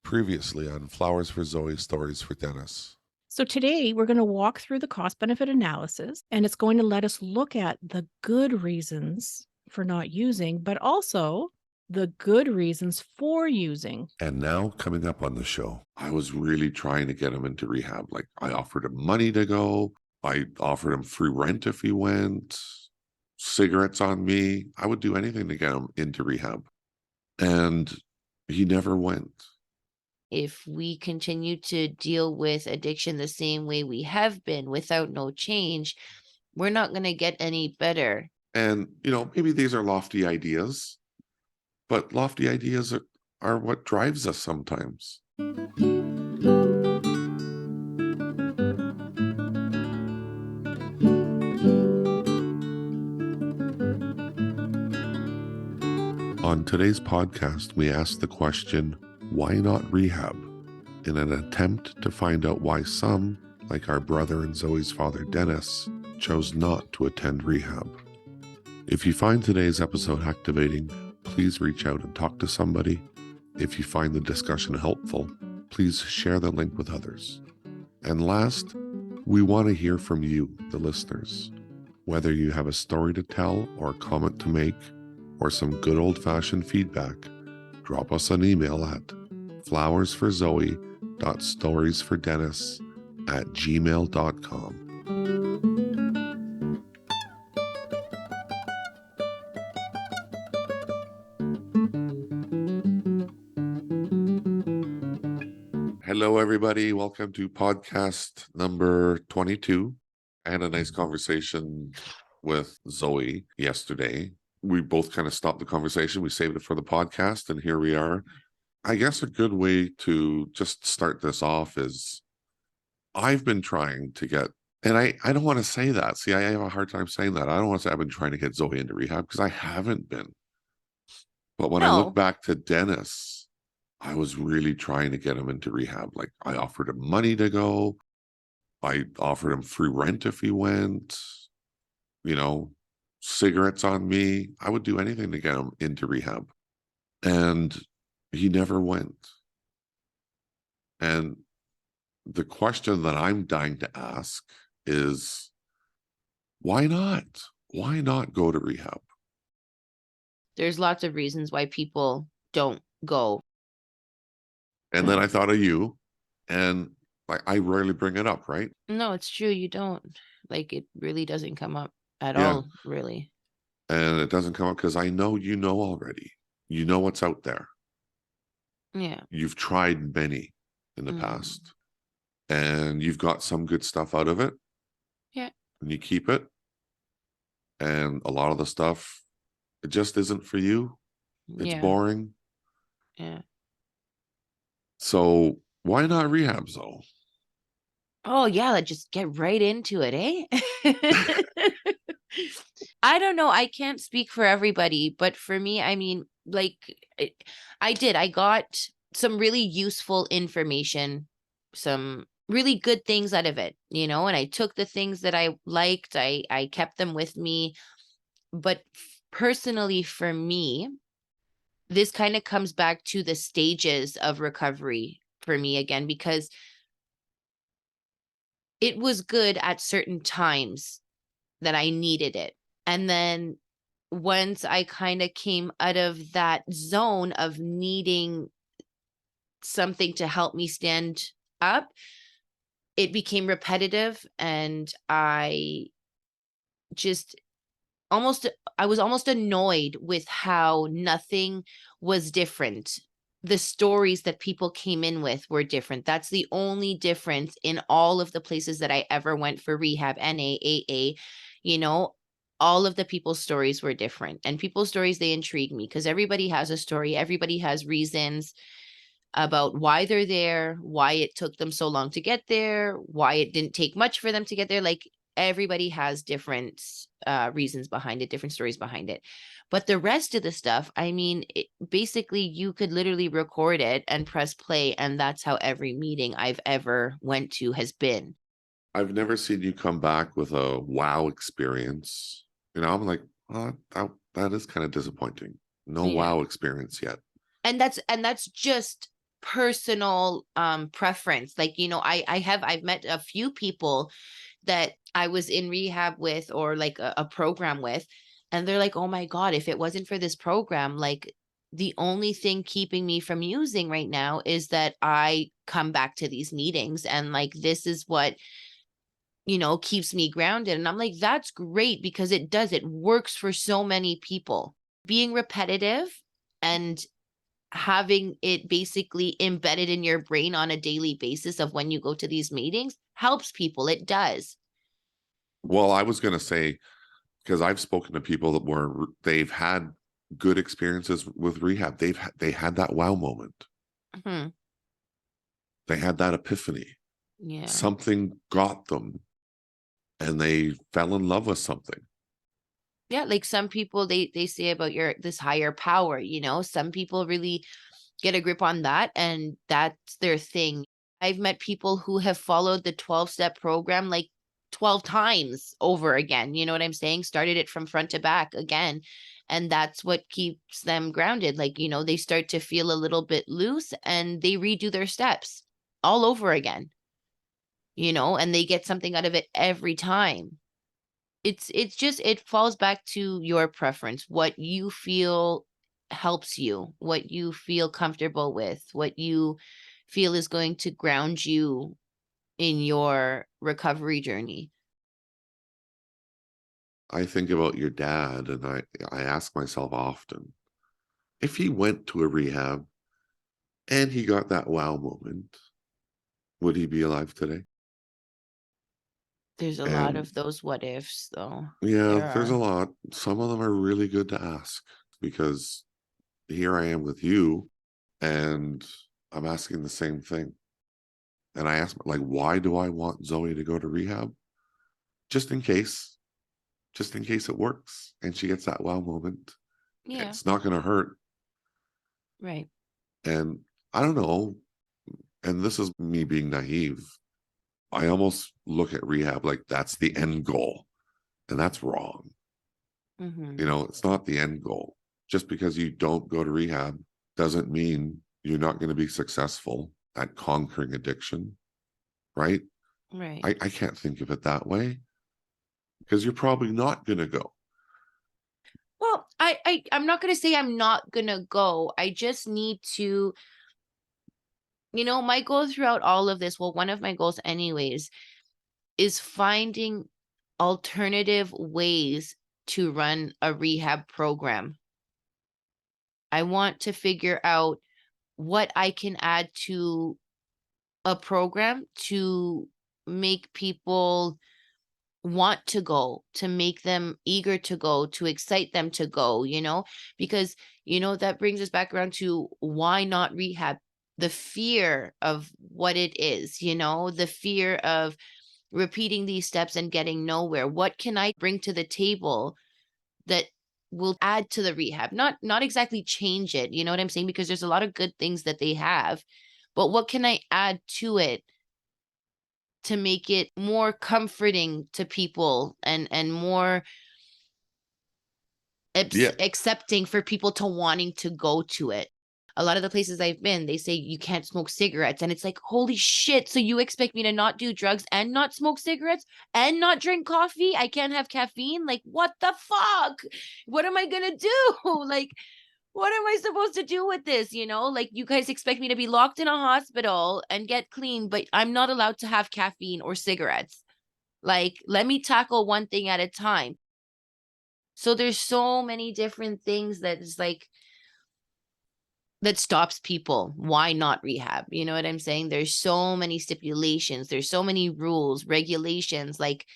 Previously on Flowers for Zoe, Stories for Dennis. So today we're going to walk through the cost benefit analysis, and it's going to let us look at the good reasons for not using, but also the good reasons for using. And now coming up on the show, I was really trying to get him into rehab. Like I offered him money to go. I offered him free rent if he went, cigarettes on me. I would do anything to get him into rehab. And he never went. If we continue to deal with addiction the same way we have been without no change, we're not going to get any better. And, maybe these are lofty ideas, but lofty ideas are what drives us sometimes. On today's podcast, we ask the question, why not rehab? In an attempt to find out why some, like our brother and Zoe's father Dennis, chose not to attend rehab. If you find today's episode activating, please reach out and talk to somebody. If you find the discussion helpful, please share the link with others. And last, we want to hear from you, the listeners. Whether you have a story to tell or a comment to make, or some good old-fashioned feedback, drop us an email at flowersforzoe.storiesfordennis@gmail.com. Hello, everybody. Welcome to podcast number 22. I had a nice conversation with Zoe yesterday. We both kind of stopped the conversation. We saved it for the podcast, and here we are. I guess a good way to just start this off is I've been trying to get, and I don't want to say that. See, I have a hard time saying that. I don't want to say I've been trying to get Zoe into rehab because I haven't been. But when I look back to Dennis, I was really trying to get him into rehab. Like I offered him money to go. I offered him free rent if he went, cigarettes on me. I would do anything to get him into rehab. And he never went. And the question that I'm dying to ask is, why not? Why not go to rehab? There's lots of reasons why people don't go. And then I thought of you, and I rarely bring it up, right? No, it's true. You don't. It really doesn't come up at all, really. And it doesn't come up because I know you know already. You know what's out there. Yeah. You've tried many in the past, and you've got some good stuff out of it. Yeah. And you keep it. And a lot of the stuff, it just isn't for you. It's boring. Yeah. So why not rehab, though? Oh, yeah. Let's just get right into it, eh? I don't know. I can't speak for everybody, but for me, I mean, I got some really useful information, some really good things out of it, and I took the things that I liked, I kept them with me. But personally, for me, this kind of comes back to the stages of recovery for me again, because it was good at certain times that I needed it. And then once I kind of came out of that zone of needing something to help me stand up, it became repetitive, and I was almost annoyed with how nothing was different. The stories that people came in with were different. That's the only difference in all of the places that I ever went for rehab, NA, AA, all of the people's stories were different. And people's stories, they intrigue me because everybody has a story. Everybody has reasons about why they're there, why it took them so long to get there, why it didn't take much for them to get there. Everybody has different reasons behind it, different stories behind it. But the rest of the stuff, I mean, basically you could literally record it and press play, and that's how every meeting I've ever went to has been. I've never seen you come back with a wow experience. I'm like, oh, that is kind of disappointing. No wow experience yet. And that's just personal preference. Like, you know, I've met a few people that I was in rehab with, or like a program with, and they're like, oh my God, if it wasn't for this program, like the only thing keeping me from using right now is that I come back to these meetings, and like this is what, you know, keeps me grounded. And I'm like, that's great, because it works for so many people. Being repetitive and having it basically embedded in your brain on a daily basis of when you go to these meetings helps people. It does. Well, I was going to say, because I've spoken to people that they've had good experiences with rehab. They had that wow moment. Mhm. They had that epiphany. Yeah. Something got them and they fell in love with something. Yeah, like some people, they say about this higher power, you know, some people really get a grip on that, and that's their thing. I've met people who have followed the 12-step program like 12 times over again. You know what I'm saying? Started it from front to back again. And that's what keeps them grounded. Like, you know, they start to feel a little bit loose and they redo their steps all over again, you know, and they get something out of it every time. It's just, it falls back to your preference, what you feel helps you, what you feel comfortable with, what you feel is going to ground you in your recovery journey. I think about your dad and I ask myself often, if he went to a rehab and he got that wow moment, would he be alive today? There's a lot And of those what ifs, though. yeah, There there's a are. lot. Some of them are really good to ask, because here I am with you and I'm asking the same thing. And I ask, like, why do I want Zoe to go to rehab? Just in case, just in case it works and she gets that wow moment. Yeah, It's not going to hurt. right. And I don't know. And this is me being naive. I almost look at rehab like that's the end goal. And that's wrong. Mm-hmm. You know, it's not the end goal. Just because you don't go to rehab doesn't mean you're not going to be successful at conquering addiction, right? Right. I can't think of it that way, because you're probably not going to go. Well, I'm not gonna say I'm not gonna go. I just need to, you know, my goal throughout all of this, well, one of my goals anyways, is finding alternative ways to run a rehab program. I want to figure out what I can add to a program to make people want to go, to make them eager to go, to excite them to go, you know, because, you know, that brings us back around to why not rehab? The fear of what it is, you know, the fear of repeating these steps and getting nowhere. What can I bring to the table that will add to the rehab? Not exactly change it, you know what I'm saying? Because there's a lot of good things that they have, but what can I add to it to make it more comforting to people, and more Yeah. accepting for people to wanting to go to it? A lot of the places I've been, they say you can't smoke cigarettes. And it's like, holy shit. So you expect me to not do drugs and not smoke cigarettes and not drink coffee? I can't have caffeine? Like, what the fuck? What am I going to do? Like, what am I supposed to do with this? You know, like, you guys expect me to be locked in a hospital and get clean, but I'm not allowed to have caffeine or cigarettes. Like, let me tackle one thing at a time. So there's so many different things that is like, that stops people. Why not rehab? You know what I'm saying? There's so many stipulations, there's so many rules, regulations. Like,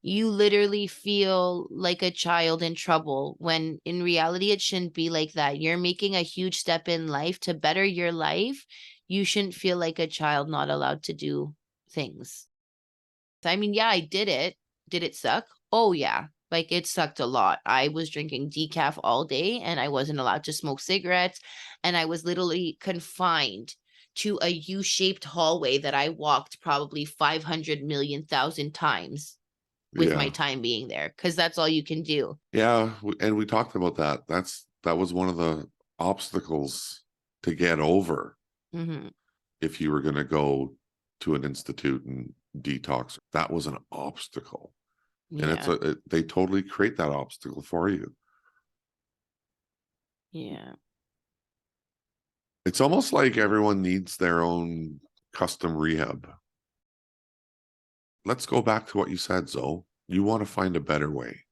you literally feel like a child in trouble, when in reality it shouldn't be like that. You're making a huge step in life to better your life. You shouldn't feel like a child not allowed to do things. I mean, yeah, I did it. Did it suck? Oh yeah. Like, it sucked a lot. I was drinking decaf all day and I wasn't allowed to smoke cigarettes. And I was literally confined to a U-shaped hallway that I walked probably 500 million thousand times with my Yeah. time being there, because that's all you can do. Yeah. And we talked about that. That was one of the obstacles to get over. Hmm. if you were going to go to an institute and detox. That was an obstacle. And Yeah. they totally create that obstacle for you. Yeah. It's almost like everyone needs their own custom rehab. Let's go back to what you said, Zoe. You want to find a better way,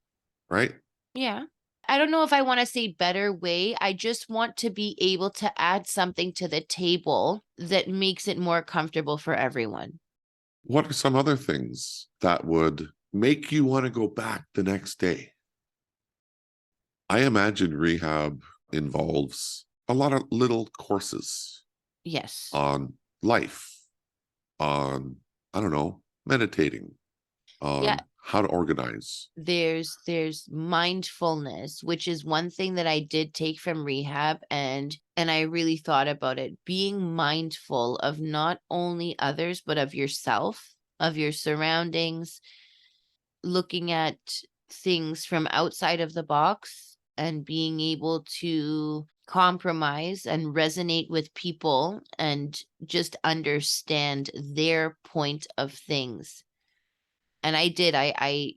right? Yeah. I don't know if I want to say better way. I just want to be able to add something to the table that makes it more comfortable for everyone. What are some other things that would make you want to go back the next day? I imagine rehab involves a lot of little courses Yes. on life, on, I don't know, meditating, Yeah. on how to organize. There's mindfulness, which is one thing that I did take from rehab, and I really thought about it. Being mindful of not only others, but of yourself, of your surroundings, looking at things from outside of the box and being able to compromise and resonate with people and just understand their point of things. And I did. I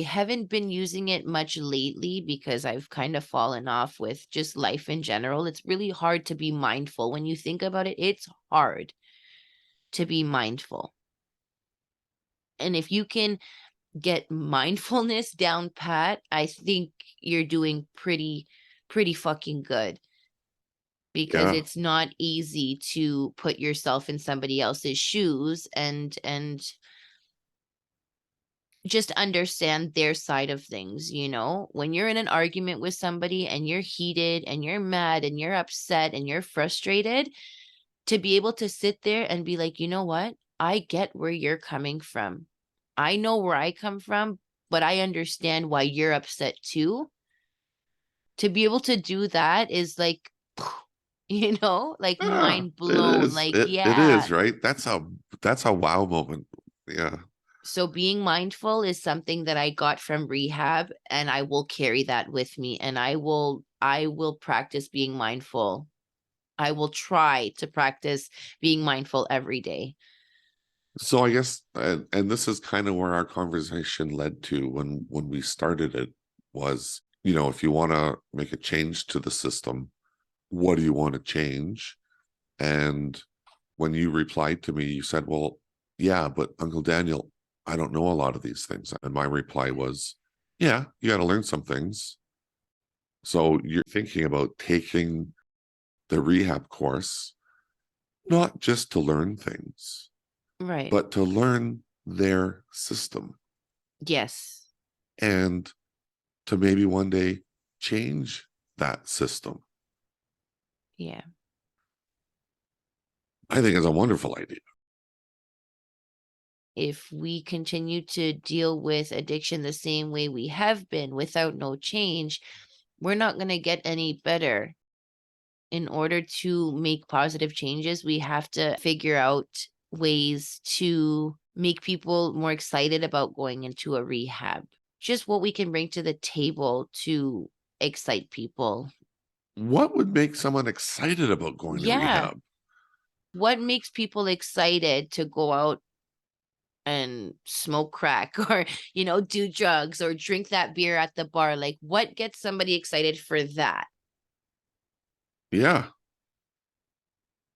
haven't been using it much lately because I've kind of fallen off with just life in general. It's really hard to be mindful. When you think about it, it's hard to be mindful. And if you can get mindfulness down pat, I think you're doing pretty fucking good, because Yeah. it's not easy to put yourself in somebody else's shoes and just understand their side of things. When you're in an argument with somebody and you're heated and you're mad and you're upset and you're frustrated, to be able to sit there and be like, you know what? I get where you're coming from. I know where I come from, but I understand why you're upset too. To be able to do that is like, like Yeah, mind it blown. is. Like, It yeah. is, right? That's a wow moment. Yeah. So being mindful is something that I got from rehab, and I will carry that with me, and I will practice being mindful. I will try to practice being mindful every day. So I guess, and this is kind of where our conversation led to when we started it, was, if you want to make a change to the system, what do you want to change? And when you replied to me, you said, well, yeah, but Uncle Daniel, I don't know a lot of these things. And my reply was, yeah, you got to learn some things. So you're thinking about taking the rehab course, not just to learn things, Right. but to learn their system Yes. and to maybe one day change that system. Yeah. I think it's a wonderful idea. If we continue to deal with addiction the same way we have been without no change, we're not going to get any better. In order to make positive changes, we have to figure out ways to make people more excited about going into a rehab. Just what we can bring to the table to excite people. What would make someone excited about going to Yeah. rehab? What makes people excited to go out and smoke crack or, do drugs or drink that beer at the bar? Like, what gets somebody excited for that? Yeah.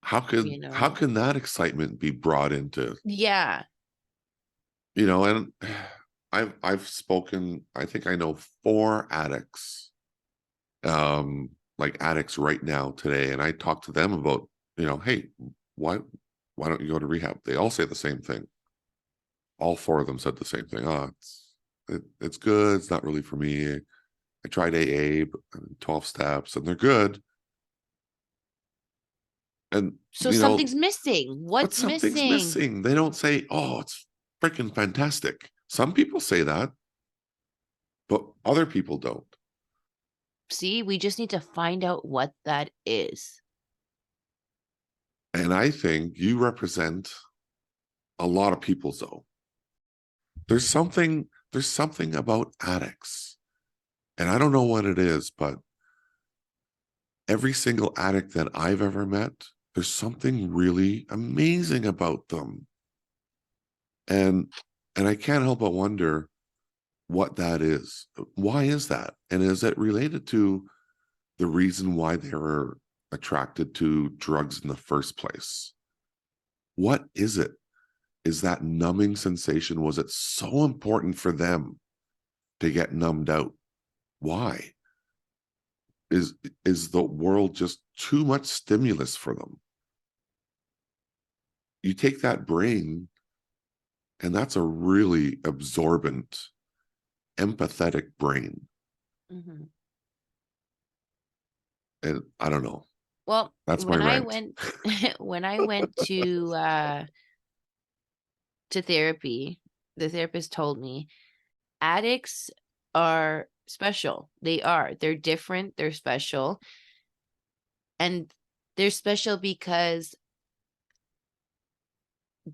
How You could how know? can that excitement be brought into, Yeah. and I've spoken, I think I know 4 addicts, like addicts right now today, and I talk to them about, hey, why don't you go to rehab? They all say the same thing. All 4 of them said the same thing. Oh, it's good. It's not really for me. I tried AA, 12 steps, and they're good. And So something's missing. but What's something's missing? missing. They don't say, oh, it's freaking fantastic. Some people say that, but other people don't. See, we just need to find out what that is. And I think you represent a lot of people, though. There's something about addicts. And I don't know what it is, but every single addict that I've ever met There's something really amazing about them. And I can't help but wonder what that is. Why is that? And is it related to the reason why they were attracted to drugs in the first place? What is it? Is that numbing sensation? Was it so important for them to get numbed out? Why? Is the world just too much stimulus for them? You take that brain, and that's a really absorbent, empathetic brain. Mhm. And I don't know. Well, That's my when I rant. went when I went to therapy, the therapist told me addicts are special. They are. They're different, they're special. And they're special because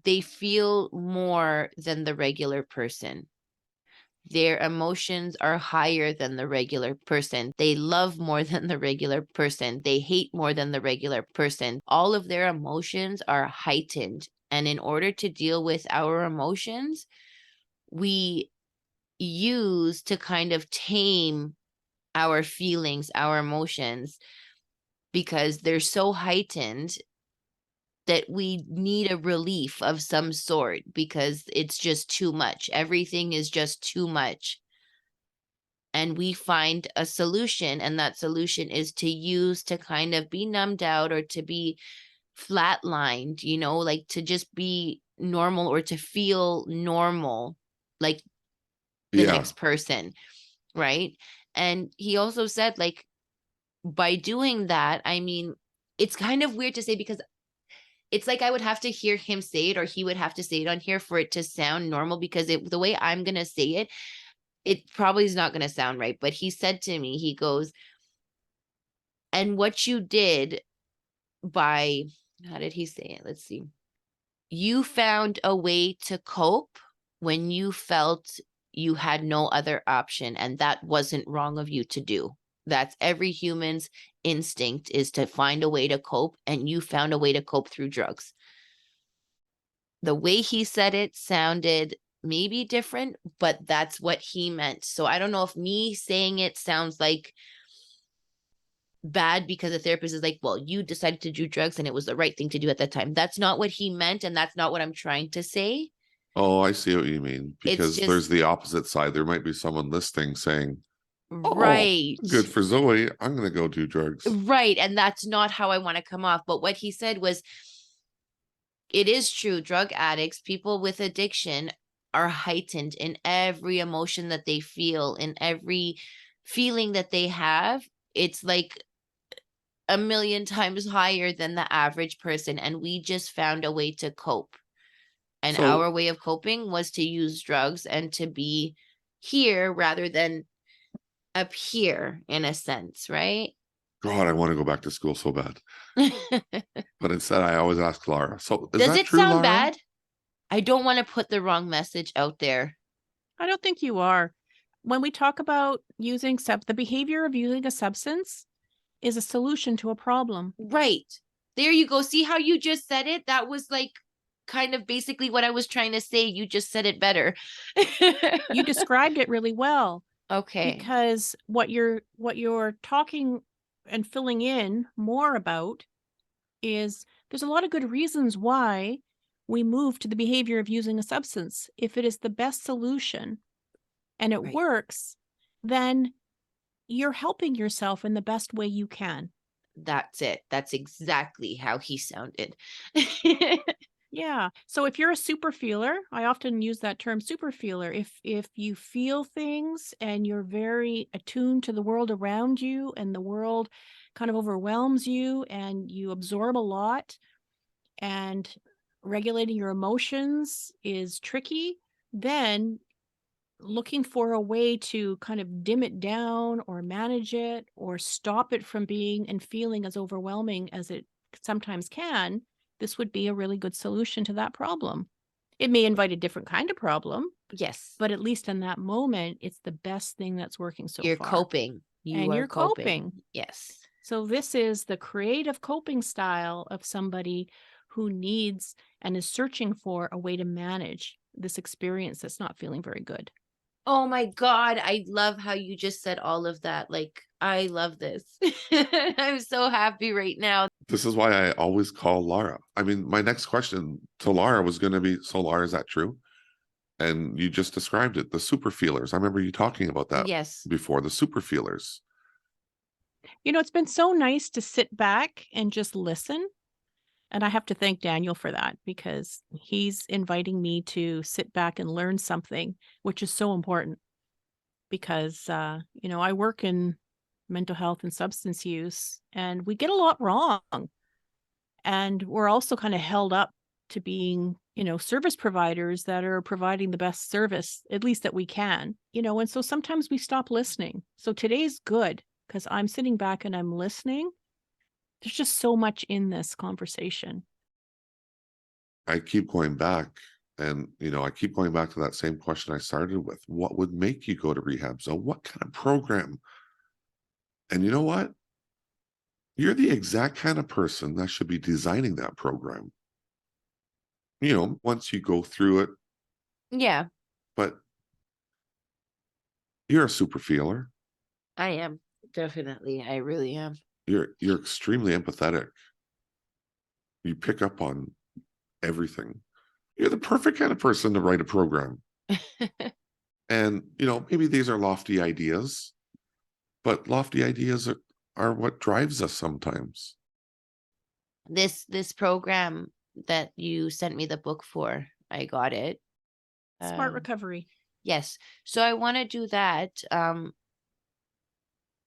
they feel more than the regular person. Their emotions are higher than the regular person. They love more than the regular person. They hate more than the regular person. All of their emotions are heightened. And in order to deal with our emotions, we use to kind of tame our feelings, our emotions, because they're so heightened that we need a relief of some sort because it's just too much. Everything is just too much. And we find a solution, and that solution is to use to kind of be numbed out or to be flatlined, like to just be normal or to feel normal, like the Yeah. next person, right? And he also said, like, by doing that, I mean, it's kind of weird to say because it's like I would have to hear him say it or he would have to say it on here for it to sound normal because the way I'm going to say it probably is not going to sound right. But he said to me, he goes, and what you did by, how did he say it? Let's see. You found a way to cope when you felt you had no other option, and that wasn't wrong of you to do. That's every human's instinct, is to find a way to cope, and you found a way to cope through drugs. The way he said it sounded maybe different, but that's what he meant. So I don't know if me saying it sounds like bad because the therapist is like, well, you decided to do drugs and it was the right thing to do at that time. That's not what he meant, and that's not what I'm trying to say. Oh, I see what you mean. It's Because there's just the opposite side. There might be someone listening saying, oh, right. good for Zoe. I'm going to go do drugs. Right. And that's not how I want to come off. But what he said was, it is true. Drug addicts, people with addiction, are heightened in every emotion that they feel, in every feeling that they have. It's like a million times higher than the average person. And we just found a way to cope. And So, our way of coping was to use drugs and to be here rather than up here, in a sense, right? God, I want to go back to school so bad. But instead, I always ask Laura. So, is Does that it true, sound Laura? bad? I don't want to put the wrong message out there. I don't think you are. When we talk about using the behavior of using a substance is a solution to a problem. Right. There you go. See how you just said it? That was like kind of basically what I was trying to say. You just said it better. You described it really well Okay. because what you're talking and filling in more about is there's a lot of good reasons why we move to the behavior of using a substance. If it is the best solution and it Right. works, then you're helping yourself in the best way you can. That's it. That's exactly how he sounded. Yeah. So if you're a super feeler, I often use that term super feeler. If you feel things and you're very attuned to the world around you and the world kind of overwhelms you and you absorb a lot and regulating your emotions is tricky, then looking for a way to kind of dim it down or manage it or stop it from being and feeling as overwhelming as it sometimes can, this would be a really good solution to that problem. It may invite a different kind of problem, Yes. but at least in that moment, it's the best thing that's working so You're far. coping. You And are you're coping. coping. Yes. So this is the creative coping style of somebody who needs and is searching for a way to manage this experience that's not feeling very good. Oh my God, I love how you just said all of that. Like, I love this. I'm so happy right now. This is why I always call Laura. I mean, my next question to Laura was going to be, so Laura, is that true? And you just described it, the super feelers. I remember you talking about that Yes. before, the super feelers. You know, it's been so nice to sit back and just listen. And I have to thank Daniel for that because he's inviting me to sit back and learn something, which is so important because, I work in mental health and substance use and we get a lot wrong. And we're also kind of held up to being, service providers that are providing the best service, at least that we can, and so sometimes we stop listening. So today's good because I'm sitting back and I'm listening. There's just so much in this conversation. I keep going back and, I keep going back to that same question I started with. What would make you go to rehab? So what kind of program? And you know what? You're the exact kind of person that should be designing that program. Once you go through it, Yeah, but you're a super feeler. I am. Definitely. I really am. You're extremely empathetic. You pick up on everything. You're the perfect kind of person to write a program. And, maybe these are lofty ideas, but lofty ideas are what drives us sometimes. This program that you sent me the book for, I got it. Smart Um, recovery. yes. So I want to do that.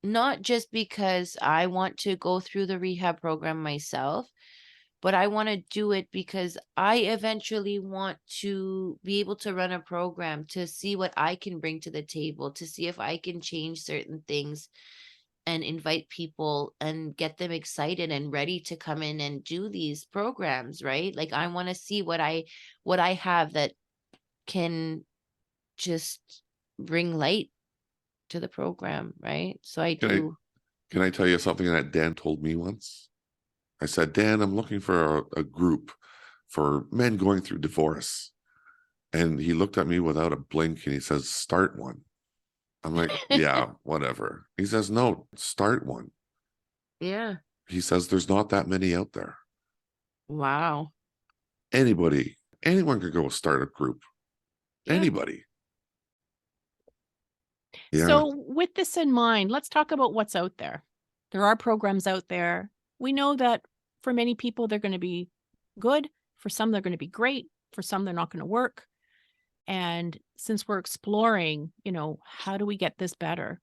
Not just because I want to go through the rehab program myself, but I want to do it because I eventually want to be able to run a program to see what I can bring to the table, to see if I can change certain things and invite people and get them excited and ready to come in and do these programs, right? Like I want to see what I have that can just bring light to the program, right? So I Can I do. can I tell you something that Dan told me once? I said, Dan, I'm looking for a group for men going through divorce. And he looked at me without a blink and he says, start one. I'm like, yeah, whatever. He says, no, start one. Yeah. He says, there's not that many out there. Wow. Anyone could go start a group. Yeah. Anybody. Yeah. So, with this in mind, let's talk about what's out there. There are programs out there. We know that for many people, they're going to be good. For some, they're going to be great. For some, they're not going to work. And since we're exploring, how do we get this better?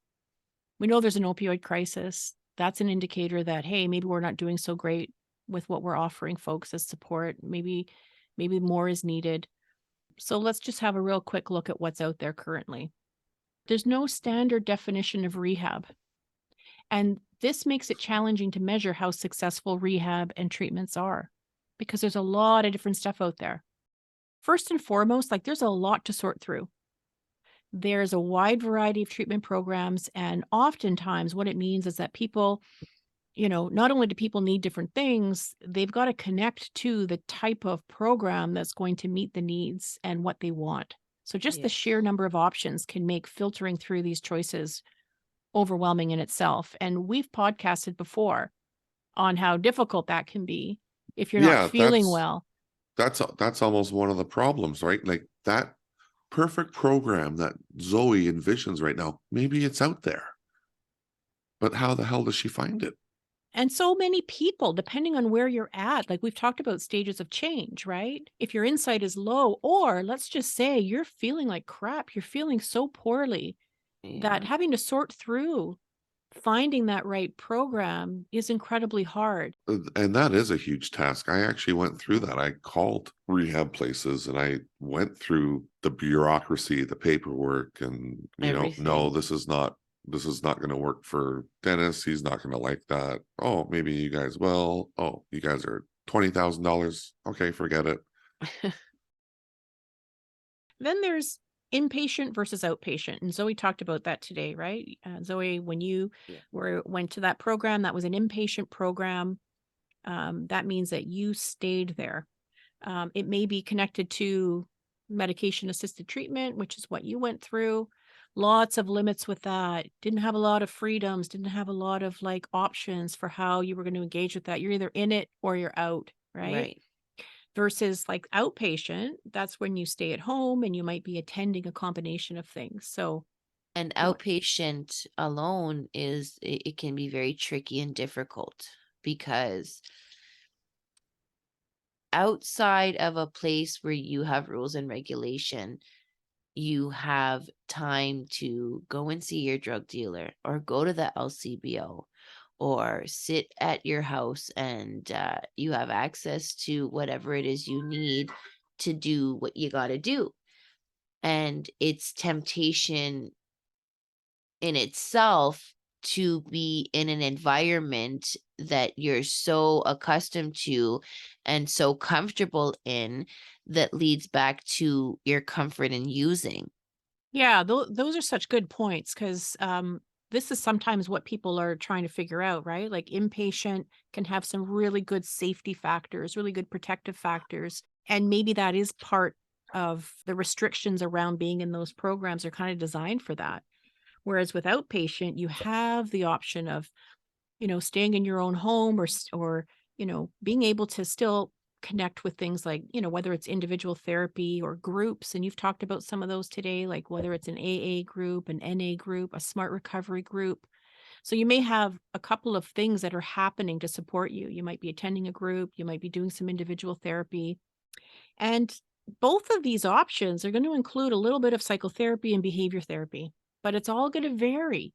We know there's an opioid crisis. That's an indicator that, hey, maybe we're not doing so great with what we're offering folks as support. Maybe more is needed. So let's just have a real quick look at what's out there currently. There's no standard definition of rehab. And this makes it challenging to measure how successful rehab and treatments are because there's a lot of different stuff out there. First and foremost, there's a lot to sort through. There's a wide variety of treatment programs. And oftentimes, what it means is that people, not only do people need different things, they've got to connect to the type of program that's going to meet the needs and what they want. So just the Yes. sheer number of options can make filtering through these choices overwhelming in itself. And we've podcasted before on how difficult that can be if you're not Yeah, feeling well. that's almost one of the problems, right? Like that perfect program that Zoe envisions right now, maybe it's out there. But how the hell does she find it? And so many people, depending on where you're at, like we've talked about stages of change, right? If your insight is low, or let's just say you're feeling like crap, you're feeling so poorly that Yeah. having to sort through finding that right program is incredibly hard. And that is a huge task. I actually went through that. I called rehab places and I went through the bureaucracy, the paperwork, and no, Everything. this is not going to work for Dennis. He's not going to like that. Oh, maybe you guys will. Oh, you guys are $20,000. Okay, forget it. Then there's inpatient versus outpatient. And Zoe talked about that today, right? Zoe, when you went to that program, that was an inpatient program. That means that you stayed there. It may be connected to medication assisted treatment, which is what you went through. Lots of limits with that. Didn't have a lot of freedoms, didn't have a lot of like options for how you were going to engage with that. You're either in it or you're out, right? Right. Versus like outpatient, that's when you stay at home and you might be attending a combination of things. So, And you know, outpatient alone it can be very tricky and difficult because outside of a place where you have rules and regulation, you have time to go and see your drug dealer or go to the LCBO or sit at your house and you have access to whatever it is you need to do what you got to do. And it's temptation in itself to be in an environment that you're so accustomed to and so comfortable in that leads back to your comfort in using. yeah, those are such good points because this is sometimes what people are trying to figure out, right? Like inpatient can have some really good safety factors, really good protective factors. And maybe that is part of the restrictions around being in those programs are kind of designed for that. Whereas with outpatient, you have the option of, staying in your own home or, being able to still connect with things like, whether it's individual therapy or groups. And you've talked about some of those today, like whether it's an AA group, an NA group, a smart recovery group. So you may have a couple of things that are happening to support you. You might be attending a group, you might be doing some individual therapy. And both of these options are going to include a little bit of psychotherapy and behavior therapy, but it's all going to vary.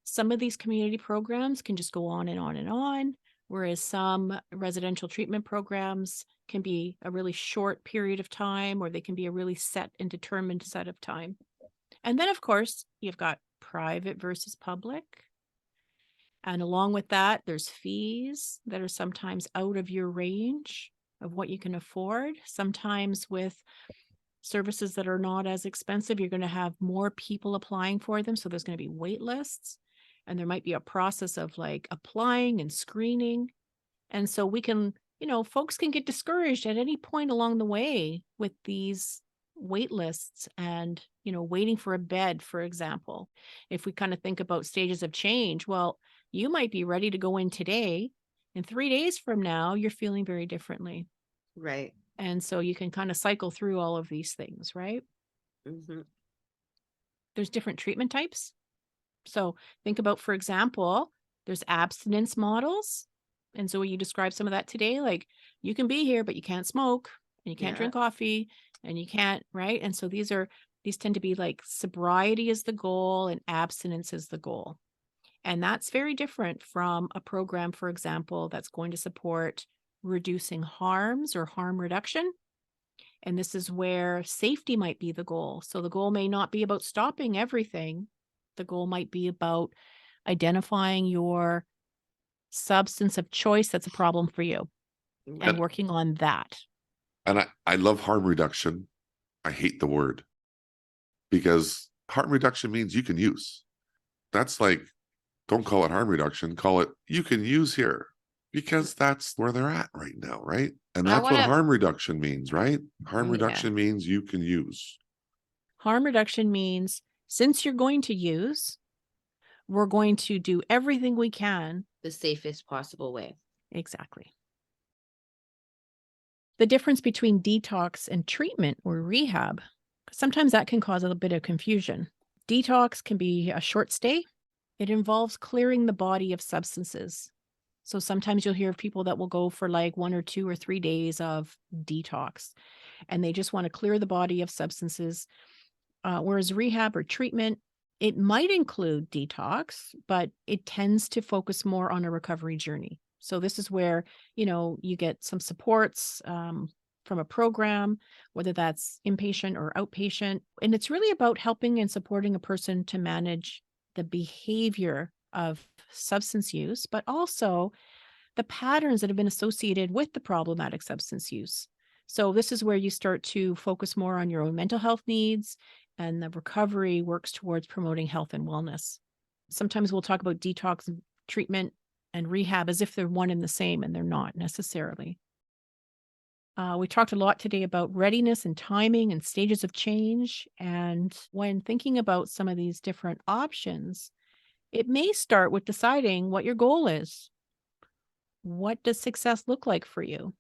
Some of these community programs can just go on and on and on, whereas some residential treatment programs can be a really short period of time, or they can be a really set and determined set of time. And then, of course, you've got private versus public. And along with that, there's fees that are sometimes out of your range of what you can afford. Sometimes with services that are not as expensive, you're going to have more people applying for them. So there's going to be wait lists and there might be a process of like applying and screening. And so we can, folks can get discouraged at any point along the way with these wait lists and, waiting for a bed, for example. If we kind of think about stages of change, well, you might be ready to go in today. And 3 days from now, you're feeling very differently. Right. And so you can kind of cycle through all of these things, right? Hmm. There's different treatment types. So think about, for example, there's abstinence models. And so you described some of that today, like you can be here, but you can't smoke and you can't Yeah. drink coffee and you can't, right? And so these tend to be like sobriety is the goal and abstinence is the goal. And that's very different from a program, for example, that's going to support reducing harms or harm reduction. And this is where safety might be the goal. So the goal may not be about stopping everything. The goal might be about identifying your substance of choice that's a problem for you and And, working on that. and I love harm reduction. I hate the word because harm reduction means you can use. That's like, don't call it harm reduction, call it you can use here because that's where they're at right now, right? And I that's want what to, harm reduction means, right? Harm yeah, reduction means you can use. Harm reduction means since you're going to use, we're going to do everything we can. the safest possible way. Exactly. The difference between detox and treatment or rehab, sometimes that can cause a bit of confusion. Detox can be a short stay. It involves clearing the body of substances. So sometimes you'll hear of people that will go for like 1 or 2 or 3 days of detox and they just want to clear the body of substances. Whereas rehab or treatment, it might include detox, but it tends to focus more on a recovery journey. So this is where, you get some supports from a program, whether that's inpatient or outpatient. And it's really about helping and supporting a person to manage the behavior of substance use, but also the patterns that have been associated with the problematic substance use. So this is where you start to focus more on your own mental health needs and the recovery works towards promoting health and wellness. Sometimes we'll talk about detox treatment and rehab as if they're one and the same, and they're not necessarily. We talked a lot today about readiness and timing and stages of change. And when thinking about some of these different options, it may start with deciding what your goal is. What does success look like for you?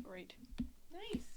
Great. Nice.